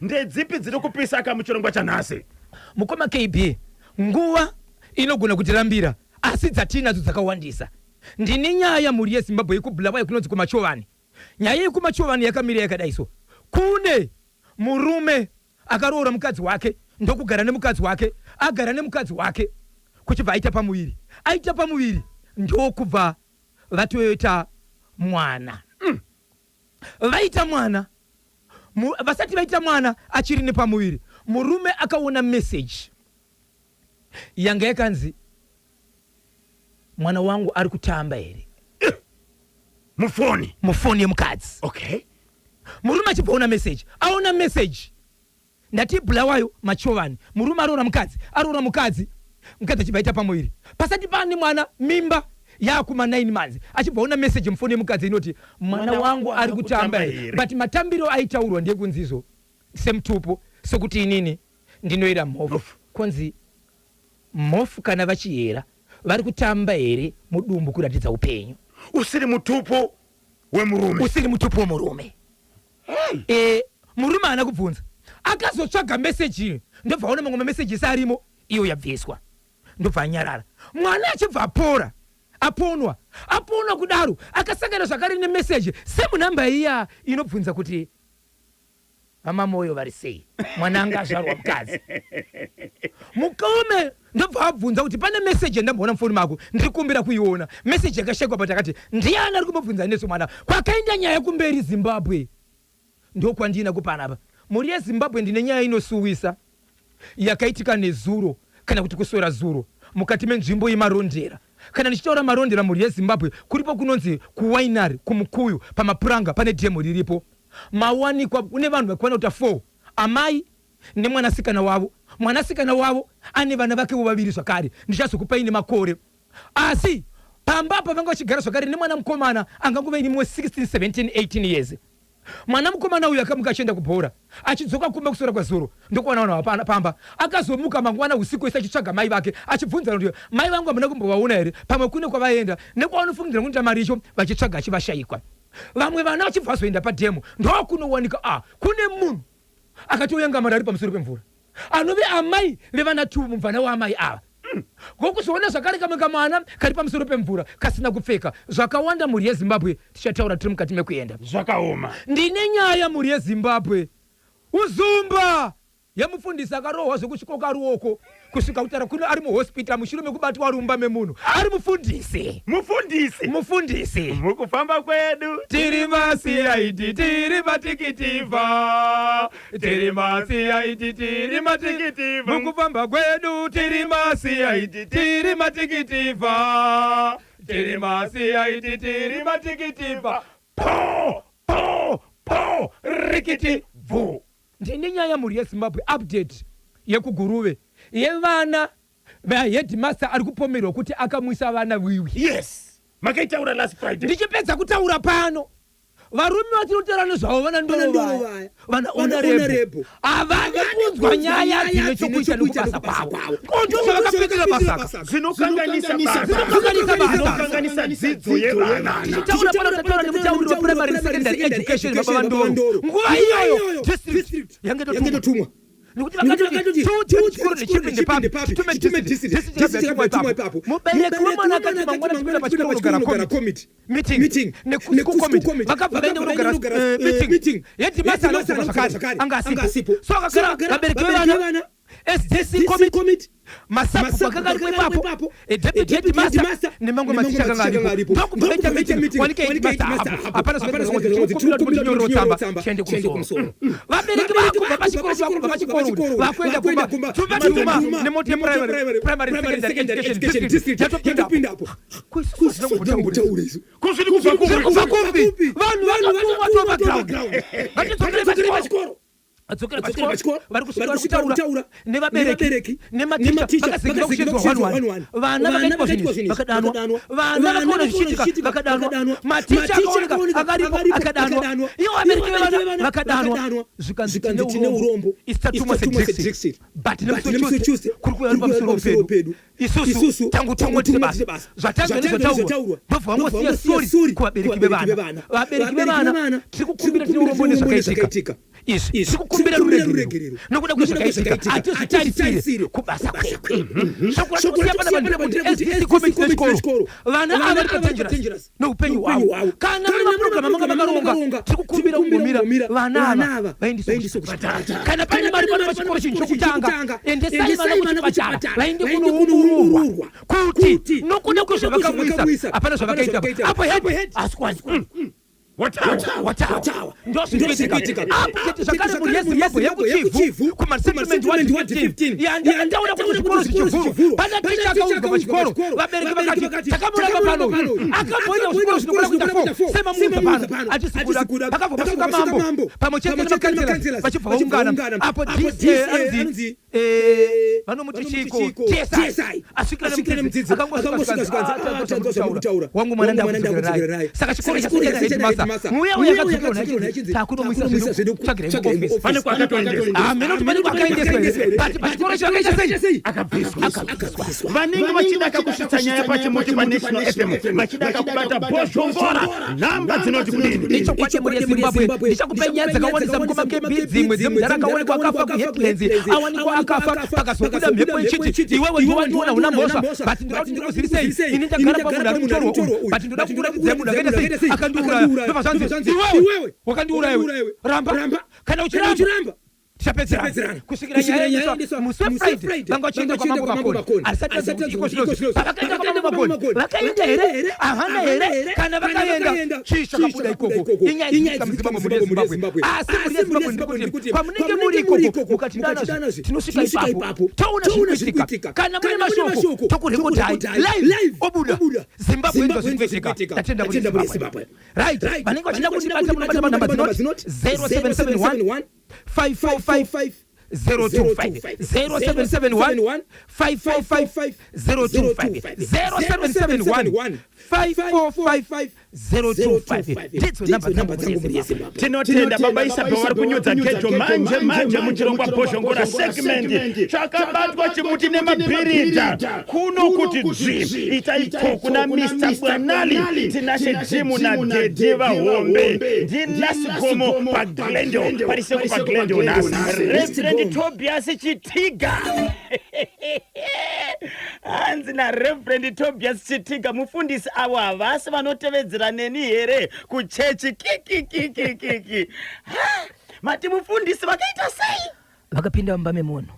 Ndedzipi dzirikupisa kamuchirongwa chanhasi? Mukoma KB nguwa inogona kutirambira asi dzatinadzo dzakawandisa. Ndine nyaya muri yeZimbabwe ikubulawayo kunonzi kumachovani. Nyaya yekumachovani yakamira yakadaiso. Kune murume akaroora mukadzi wake ndokugara nemukadzi wake agara nemukadzi wake kuchibva aita pamuviri ndokubva vatoita mwana. Vaita mwana vasati vaita mwana achiri nepamuviri murume akaona message yanga yakanzi mwana wangu ari kutamba here mufoni yemukadzi. Okay. Murume achibvaona message aona message ndati bulawayo machovani murume aroora mukadzi achibvaita pamuviri pasati pane mwana mimba yakuma 9 months achibvaona message mufoni yemukadzi inoti mwana wangu ari kutamba here but matambiro aitaurwa ndekunzizo semutupo sekuti inini ndinoira mhofu konzi mhofu kana vachiyera vari kutamba here mudumbu kuratidza upenyu. Usiri mutupo wemurume. Murume ana kubvunza akazotsvaga message ndobva aona mamwe message sarimo iyo yabviswa ndobva anyarara mwana achibva aponwa kudaro akasangana zvakare nemessage semunhamba iya inobvunza kuti mama moyo vari sei mwana anga azvarwa mukadzi. Mukaume ndobva abvunza kuti pane message ndamboona mufoni mako ndikumbira kuiona message yakashekwa pati akati ndiani ari kumubvunza nesu mwana kwakaenda nyaya kumberi Zimbabwe ndokwandina kupanapa muri yeZimbabwe ndine nyaya inosuwisa yakaitika nezuro kana kuti kuswera zuro mukati menzvimbo yemarondera. Kana ndichitaura marondera muri yeZimbabwe kuripo kunonzi kuwainari kumukuyu pamapuranga pane dhemu riripo mawanikwa une vanhu vakwana kuta 4 amai nemwanasikana wavo ane vana vake vaviri zvakare ndichazokupai nemakore asi pambapa vanga vachigara zvakare nemwana mukomana anganguva ine mumwe 16 17 18 years. Mwana mukomana uyu akamuka achienda kubhora achidzoka kumba kusora kwazuro ndokuona vanhu pamba akazomuka mangwana usiku ese achitsvaga mai vake achibvunza kuti mai vangu hamuna kumbovaona here pamwe kune kwavaenda nekwavanofungira kuti mari icho vachitsvaga achivashayikwa. Vamwe vana vachibva vazoenda padhemu ndokunowanika kune munhu akatoyangamara ari pamusoro pemvura anove amai vevana 2 mubvana waamai ava ngokuzoona zvakare kamwe kamwana kari pamusoro pemvura kasina kupfeka zvakawanda muri yeZimbabwe tichataura tiri mukati mekuenda zvakaoma. Ndine nyaya muri yeZimbabwe uzumba yemufundisi akarohwa zvekusvikoka ruoko kusvika kutara kuno ari muhospital mushure mekubatwa rumba memunhu ari mufundisi mukufamba kwedu tiri masiyaiti tiri matikitiva mukufamba kwedu tiri masiyaiti tiri matikitiva po rikiti vu. Ndine nyaya muri yeZimbabwe update yekuguruve yevana headmaster ari kupomerwa kuti akamwisa vana wiwi. Yes. Makaitaura last Friday. Ndichipedza kutaura pano varume vatinotaura nezvavo vana ndovaya vana honorable havana kunzwa nyaya dzine chokuita nekubasa kwavo konjo zvavakapedzera basa zvinokanganisa dzidzo yevana. Taura pano nemutauriri weprimary secondary education baba vandoro nguva iyoyo district yangetotumwa nokuti vakatoti chikoro nechipinde papo titume district yatumwa ipapo mubereki wemwana akati mangwana chipinda pachikoro unogara meeting nekusiku committee vakabva vaenda unogara meeting headmaster anokuva zvakare anga asipo so akagara vabereki vevana SDC committee masapu vakanga ari ipapo deputy headmaster nemamwe maticha akanga aripo ndokubva meeting wanike headmaster hapana zvinokumbira tsamba chiende kumusoro vabereki vakubva pachikoro vakuenda kumba tuma nemoti primary secondary education district yatopindapo kusiri kubva kumbi vanhu vanotumwa topa ground vachidzokerai pachikoro vari kusvika kutaura nevabereki nematicha vakazengera kushedzwa vana vakaitwa zvinhu vakadanwa vana vakaona zvichiitika vakadanwa maticha akaoneka akaripo akadanwa ivo vabereki vevana vakadanwa zvikanzi tine urombo isitatumwa sedistrict but nemusi chose kuri kuuya uri pamusoro pedu isusu tangu tine basa zvatanzwa nezvataurwa ndobva vangosiya sori kuvabereki vevana vabereki vevana tiri kukumbira tine urombo nezvakaitika Isso kukumbira ruregerero nokuda kwezvakaitika atizvitarisire kubasa kwedu sokuti pana chikoro vana ava vari padangerous noupenyu hwavo kana mune mapurogiramu amanga vakaronga tikukumbira kugumira vana ava vaendiswe kuchipatara kana pane mari pano pachikoro chinhu chokutanga endesai vana kuchipatara vaende kunoongororwa kuti nokuda kwezvavakamwisa hapana zvavakaita apo head asquad watawa ndosvikuitika apo kuti zvakare muri yezimbabwe yekuchivu kumasettlement 115 yandaura kuti chikoro chichivhurwa pana ticha akaunzwa pachikoro vabereki vakati takamuramba pano akamboita chikoro chinokuda kuita 4 semamuudza pano atisikuda pakabva pasuka mambo pamwe chete nemakanzela vachibva vaungana apo anzi vanomuti chiko TSI asvikira nemudzi akangosvika wangu mwana ndakudzirai saka chikoro chasiyana masa mweya yakadzokera takunomwisa zvedu kutsvagira pane kwakatoendeswa ameno kuti pane kwakaendeswa but pachikoro chakaita sei akabviswa vanenge vachidaka kusvitsa nyaya pachimuti paNational FM vachidaka kubata bhoshongora nhamba dzinoti kudini icho kwache muri yezimbabwe ndichakupai nyaya dzakawanisa mukoma kebhi dzimwe dzemudhara akaonekwa akafa kuheadlands awanikwa akafa pakazobuda mhepo ichiti iwewe ndiwandiona una mhosva but ndoda kuti ndikuzivisei ini ndagara pamunhu ari mutorwa uyu but ndoda kukuratidza munhu akaita sei akandiuraya pepazvanzi iwewe wakandiuraya ramba kana uchiramba tichapedzerana kusvikira nyaya yaendeswa musi wefriday vanga vachienda kwamambo makoni pavakaenda kwamambo makoni vakaenda here havana here kana vakaenda chii chakabuda ikoko inyaya ichiitika muzimbabwe muri yezimbabwe asi muri yezimbabwe ndikuti pamunenge muri ikoko mukati danazvo tinosvika ipapo taona zvinoitika kana mune mashoko tokurekodhai live obuda zimbabwe enzwa zvinoitika tatenda muri yezimbabwe right vanenge vachida kundibata munobata manhamba dzinoti 0771 545 025 0771 545 025 0771 545 025 ndidzo nhamba dzangu muri yezimbabwe tinotenda baba Isabel vari kunyudza kecho manje muchirongwa bhoshongora segment chakabatwa chimuti nemabhiridha kuno kuti dzvi itaiko kuna Mr. Bwanali tinashe jimu na Dedi Vahombe ndinasigomo paglendo pariseko paglendo nasi Reverend Tobias Chitiga hanzi naReverend Tobias Chitiga mufundisi avo havasi vanotevedzera neni here kuchechi kiki mati mufundisi vakaita sei vakapinda mumba memunhu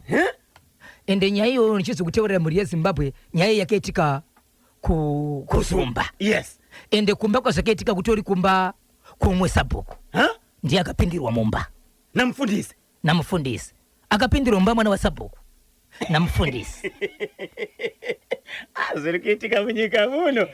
ende nyaya iyoyo ndichizokuteurira muri yezimbabwe nyaya yakaitika kuzumba yes ende kumba kwazvakaitika kutori kumba kumwe sabhuku ndiye akapindirwa mumba namufundisi akapindirwa mumba mwana wasabhuku namufundisi zviri kuitika munyika muno